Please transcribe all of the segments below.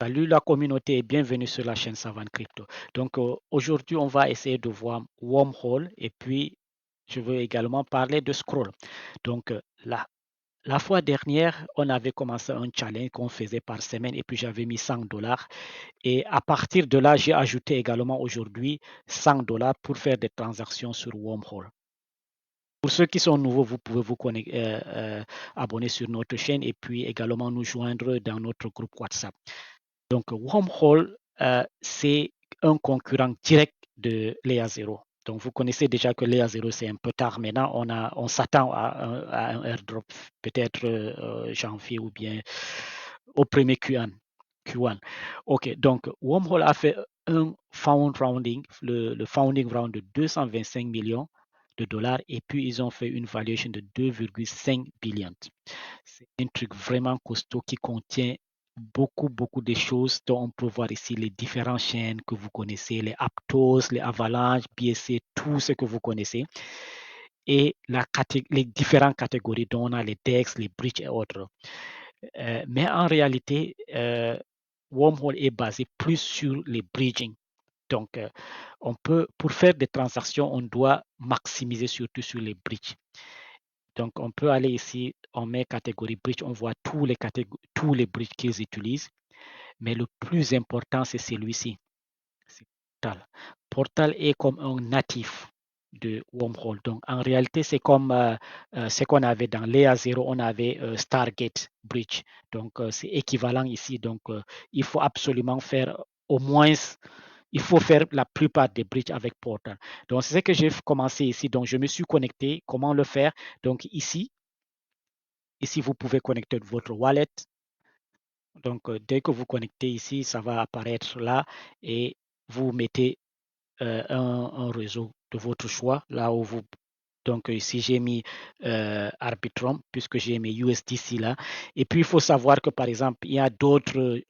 Salut la communauté et bienvenue sur la chaîne Savane Crypto. Donc aujourd'hui, on va essayer de voir Wormhole et puis je veux également parler de Scroll. Donc la fois dernière, on avait commencé un challenge qu'on faisait par semaine et puis j'avais mis $100. Et à partir de là, j'ai ajouté également aujourd'hui $100 pour faire des transactions sur Wormhole. Pour ceux qui sont nouveaux, vous pouvez vous abonner sur notre chaîne et puis également nous joindre dans notre groupe WhatsApp. Donc, Wormhole, c'est un concurrent direct de Layer 0. Donc, vous connaissez déjà que Layer 0, c'est un peu tard. Maintenant, on s'attend à un airdrop, peut-être janvier ou bien au premier Q1. OK, donc Wormhole a fait un rounding, le founding round de 225 millions de dollars et puis ils ont fait une valuation de 2,5 billions. C'est un truc vraiment costaud qui contient beaucoup de choses dont on peut voir ici les différentes chaînes que vous connaissez, les Aptos, les Avalanche, BSC, tout ce que vous connaissez. Et les différentes catégories dont on a les DEX, les bridges et autres. Mais en réalité, Wormhole est basé plus sur les bridging. Donc, pour faire des transactions, on doit maximiser surtout sur les bridges. Donc, on peut aller ici, on met catégorie bridge, on voit tous les bridges qu'ils utilisent. Mais le plus important, c'est celui-ci. C'est Portal. Portal est comme un natif de Wormhole. Donc, en réalité, c'est comme ce qu'on avait dans Layer 0, on avait Stargate Bridge. Donc, c'est équivalent ici. Donc, il faut absolument faire au moins il faut faire la plupart des bridges avec Portal. Donc, c'est ce que j'ai commencé ici. Donc, je me suis connecté. Comment le faire? Donc, ici, vous pouvez connecter votre wallet. Donc, dès que vous connectez ici, ça va apparaître là et vous mettez un réseau de votre choix, là où vous. Donc, ici, j'ai mis Arbitrum, puisque j'ai mis USDC là. Et puis, il faut savoir que, par exemple, il y a d'autres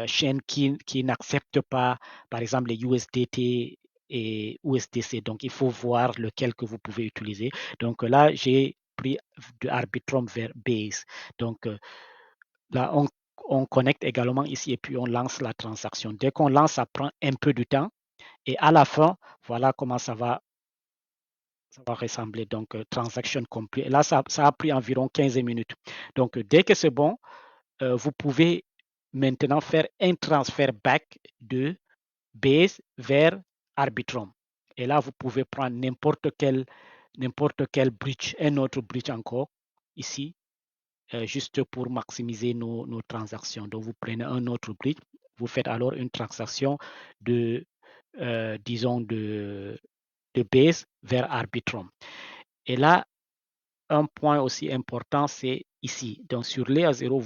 chaînes qui n'acceptent pas, par exemple, les USDT et USDC. Donc, il faut voir lequel que vous pouvez utiliser. Donc, là, j'ai pris de Arbitrum vers Base. Donc, là, on connecte également ici et puis on lance la transaction. Dès qu'on lance, ça prend un peu de temps. Et à la fin, voilà comment ça va ressembler. Donc, transaction complete. Et là, ça a pris environ 15 minutes. Donc, dès que c'est bon, vous pouvez maintenant faire un transfert back de Base vers Arbitrum. Et là, vous pouvez prendre n'importe quel bridge, un autre bridge encore, ici, juste pour maximiser nos transactions. Donc, vous prenez un autre bridge, vous faites alors une transaction de, disons, de Base vers Arbitrum. Et là, un point aussi important, c'est ici. Donc, sur Layer 0,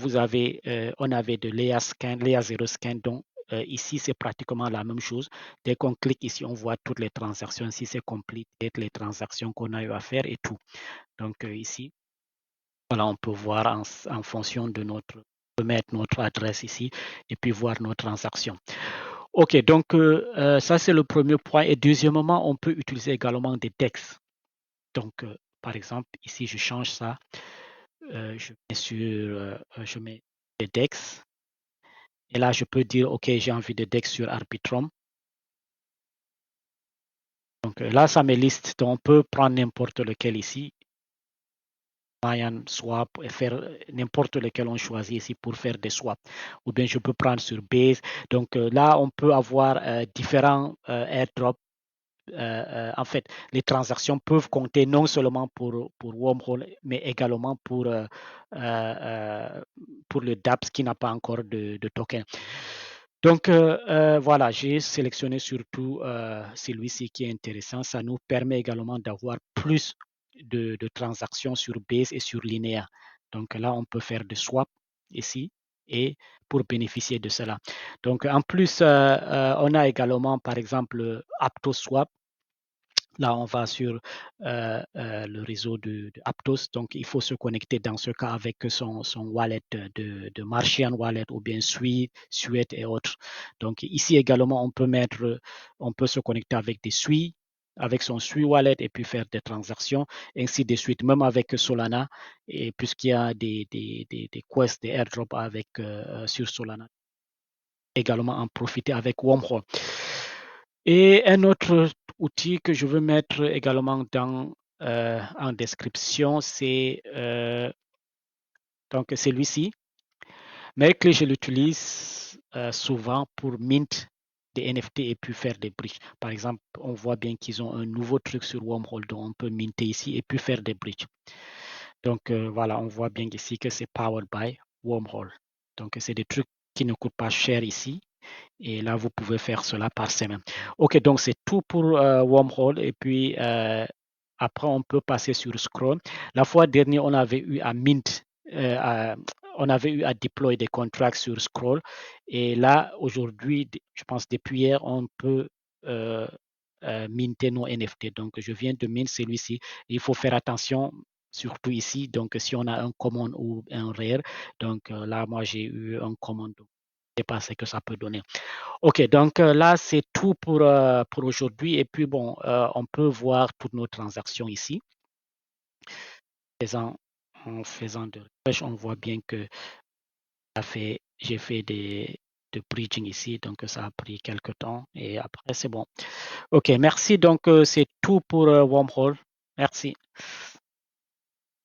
on avait de Layer Scan, Layer 0 Scan. Donc, ici, c'est pratiquement la même chose. Dès qu'on clique ici, on voit toutes les transactions. Ici, c'est complet, les transactions qu'on a eu à faire et tout. Donc, ici, voilà, on peut voir en fonction de on peut mettre notre adresse ici et puis voir nos transactions. OK, donc ça, c'est le premier point. Et deuxièmement, on peut utiliser également des DEX. Donc, par exemple, ici, je change ça. Je mets des DEX. Et là, je peux dire, OK, j'ai envie de DEX sur Arbitrum. Donc là, ça me liste. Donc, on peut prendre n'importe lequel ici. Mayan swap et faire n'importe lequel on choisit ici pour faire des swaps. Ou bien je peux prendre sur Base. Donc là, on peut avoir différents airdrops. En fait, les transactions peuvent compter non seulement pour Wormhole, mais également pour le DApps qui n'a pas encore de token. Donc, voilà, j'ai sélectionné surtout celui-ci qui est intéressant. Ça nous permet également d'avoir plus de transactions sur Base et sur Linéa. Donc là, on peut faire des swaps ici et pour bénéficier de cela. Donc, en plus, on a également, par exemple, AptoSwap. Là, on va sur le réseau de Aptos. Donc, il faut se connecter dans ce cas avec son wallet de Martian Wallet ou bien Suite et autres. Donc, ici également, on peut se connecter avec des Sui, avec son Sui Wallet et puis faire des transactions, ainsi de suite, même avec Solana, et puisqu'il y a des quests, des airdrops sur Solana. également en profiter avec Wormhole. Et un autre outil que je veux mettre également en description, c'est donc celui-ci. Mais que je l'utilise souvent pour mint des NFT et puis faire des bridges. Par exemple, on voit bien qu'ils ont un nouveau truc sur Wormhole dont on peut minter ici et puis faire des bridges. Donc voilà, on voit bien ici que c'est powered by Wormhole. Donc c'est des trucs qui ne coûtent pas cher ici. Et là, vous pouvez faire cela par semaine. OK, donc c'est tout pour Wormhole. Et puis après, on peut passer sur Scroll. La fois dernière, on avait eu à mint, on avait eu à deploy des contrats sur Scroll. Et là, aujourd'hui, je pense depuis hier, on peut minter nos NFT. Donc, je viens de mint celui-ci. Il faut faire attention, surtout ici. Donc, si on a un common ou un rare, donc là, moi, j'ai eu un common. Je ne sais pas ce que ça peut donner. OK, donc là, c'est tout pour aujourd'hui. Et puis, bon, on peut voir toutes nos transactions ici. En faisant de recherche, on voit bien que j'ai fait de bridging ici, donc ça a pris quelques temps et après, c'est bon. OK, merci. Donc, c'est tout pour Wormhole. Merci.